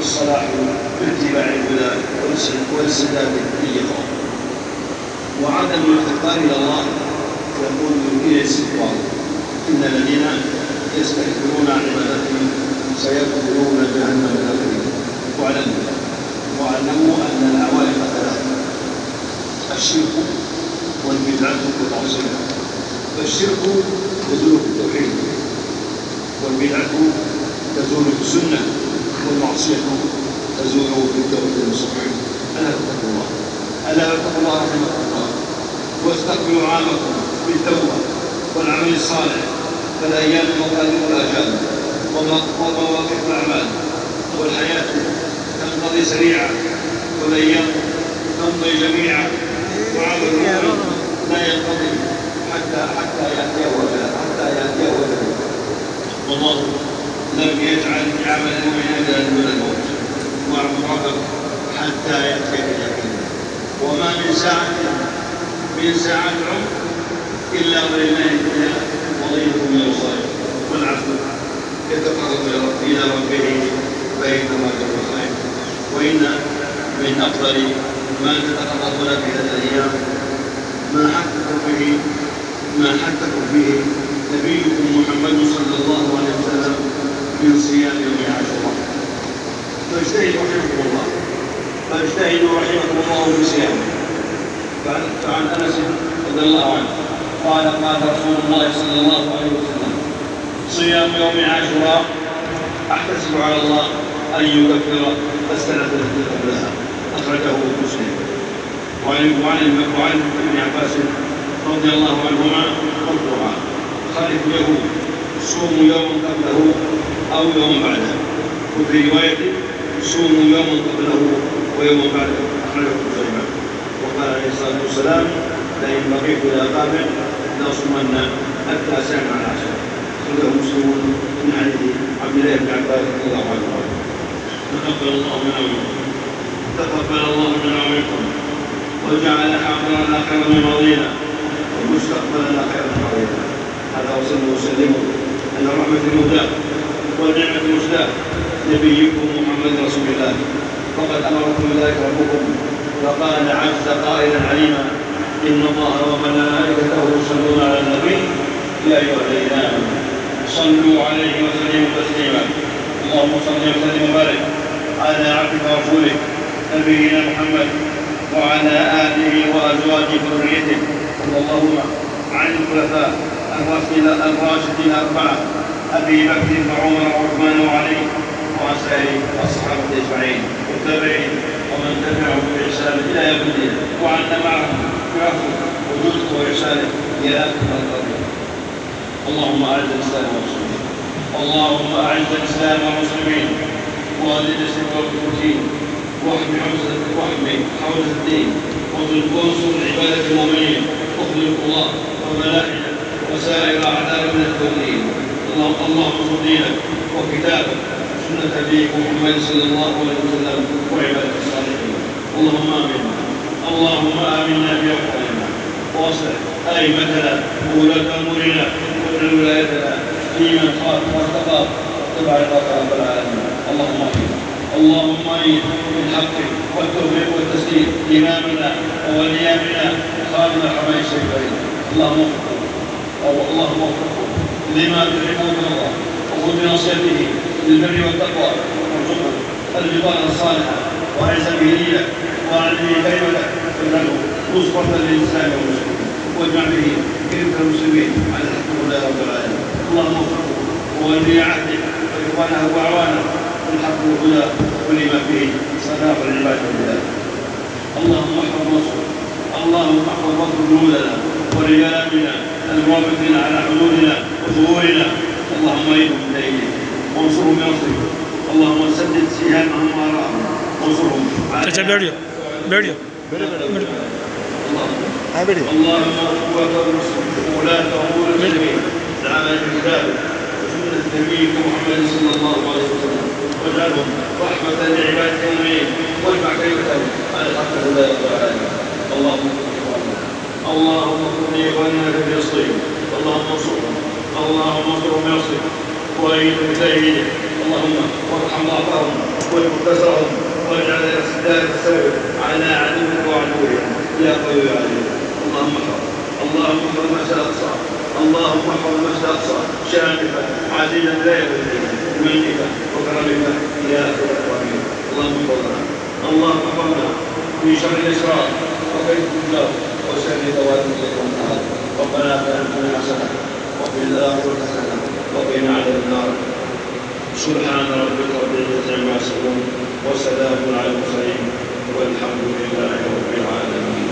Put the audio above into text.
والصلاح باتباع الهدى والسداد للقوم. وعدم الافتقار الى الله يقول الى الاستكبار. ان الذين يستكبرون عن عبادتهم سيدخلون جهنم داخلين. واعلموا ان العوائق ثلاثه: الشرك والبدعه والمعصيه. فالشرك يزول بالتوحيد، والبدعه تزول بالسنه، والمعصيه تزول بالتوحيد المستقيم. الا تتقوا الله، الا تتقوا الله رحمكم الله، واستقبلوا عامكم بالتوبه والعمل الصالح، فالايام مقادير الاجال ومواقف الاعمال، والحياه تنقضي سريعا والايام تمضي جميعا، وعمل العمل لا ينقضي حتى ياتي وجهه. والله لم يجعل عمل المؤمن الا دون الموت، واعبد ربك حتى ياتيك اليقين. وما من ساعة عمر إلا ولله فيها وظيفة من الخير والعفو يتقرب إلى ربه فإنما له خير. وإن من أفضل ما تتقربون في هذه الأيام ما حثكم به نبيكم محمد صلى الله عليه وسلم من صيام يوم عاشوراء. فاجتهدوا رحمكم الله في صيامه. فعن انس رضي الله عنه قال رسول الله صلى الله عليه وسلم: صيام يوم عاشوراء احتسب على الله ان يكفر السنه التي قبلها. اخرجه مسلم. وعن ابن عباس رضي الله عنهما مرفوعا: خالف اليهود صوموا يوما قبله او يوما بعده. وفي روايه: صوموا يوما قبله ويوما بعده. اخرجه مسلم. وقال عليه الصلاه والسلام: لئن بقيت الى قابل لاصومن التاسع مع العشر. اخرجه مسلم من حديث عبد الله بن عباس رضي الله عنه. تقبل الله منا ومنكم، وجعل حاضرنا خيرا من ماضينا ومستقبلنا خيرا من ماضينا. هذا وصلوا وسلموا ان الرحمه المهداه والنعمه المسداه نبيكم محمد رسول الله. فقد امركم بذلك ربكم، فقال عز قائلا عليما: ان الله وملائكته يصلون على النبي يا ايها الذين امنوا صلوا عليه وسلموا تسليما. اللهم صل وسلم وبارك على عبدك ورسولك نبينا محمد وعلى اله وازواجه وذريته. اللهم عن الخلفاء الراشدين الاربعه ابي بكر وعمر وعثمان وعلي وعن سائر الصحابه اجمعين والتابعين ومن تبعهم باحسان الى يوم الدين، وعنا معهم بعفوك وجودك واحسانك يا اكرم الاكرمين. اللهم اعز الاسلام والمسلمين، اللهم اعز الاسلام والمسلمين، واذل الشرك والمشركين، واحمي حوزه الدين، وانصر عباده المؤمنين، واخذل الله وملاحده وسائر اعداء من الكافرين. اللهم انصر دينك وكتابك سنه نبيك محمد صلى الله عليه وسلم وعبادك الصالحين. اللهم امنا في اوطاننا، واصلح ائمتنا وولاة امورنا، واجعل ولايتنا في من خاف واتقى واتبع رضاك رب العالمين. اللهم اعين بالحق والتوفيق والتسديد امامنا ووليامنا خادم الحرمين الشريفين. اللهم وفقه لما تحبه من الله، وخذ بنصيحته للبر والتقوى، وارزقه البطانه الصالحه، واعز به دينك، واعز به كلمتك، واجعله نصرة للاسلام والمسلمين، واجمع به كلمه المسلمين على الحق والله رب العالمين. اللهم وفقه وولي عهده واخوانه واعوانه بالحق والهدى ولما فيه صلاح العباد والبلاد. اللهم احفظ جنودنا ورجال امننا الموافقين على حدودنا وثغورنا. اللهم ايدهم من ايديك وانصرهم بنصرك. اللهم سدد سهامهم واراهم وانصرهم على اللهم ولاة امور المسلمين تعالى بكتابك وسنة نبيك محمد صلى الله عليه وسلم، واجعلهم رحمة لعبادك المؤمنين، واجمع كلمتهم على الحق والله رب العالمين. اللهم اغفر لاخواننا في فلسطين، اللهم انصرهم بنصرك وايدهم بتأييدك. اللهم وارحم ضعفهم ومقتصرهم واجعل دار السوء على عدوك وعدوهم يا قوي يا عزيز. اللهم احفظ المسجد الاقصى، اللهم احفظ المسجد الاقصى شامخا عزيزا لا يهديك بمنك وكرمك يا اكرم الاكرمين. اللهم احفظنا من شر الاشرار وكيد التجار وسر ذوات النار. ربنا اتنا حسنه وفي الاخره حسنه وقنا عذاب النار. سبحان ربك رب العزه عما يصفون وسلام على المرسلين والحمد لله رب العالمين.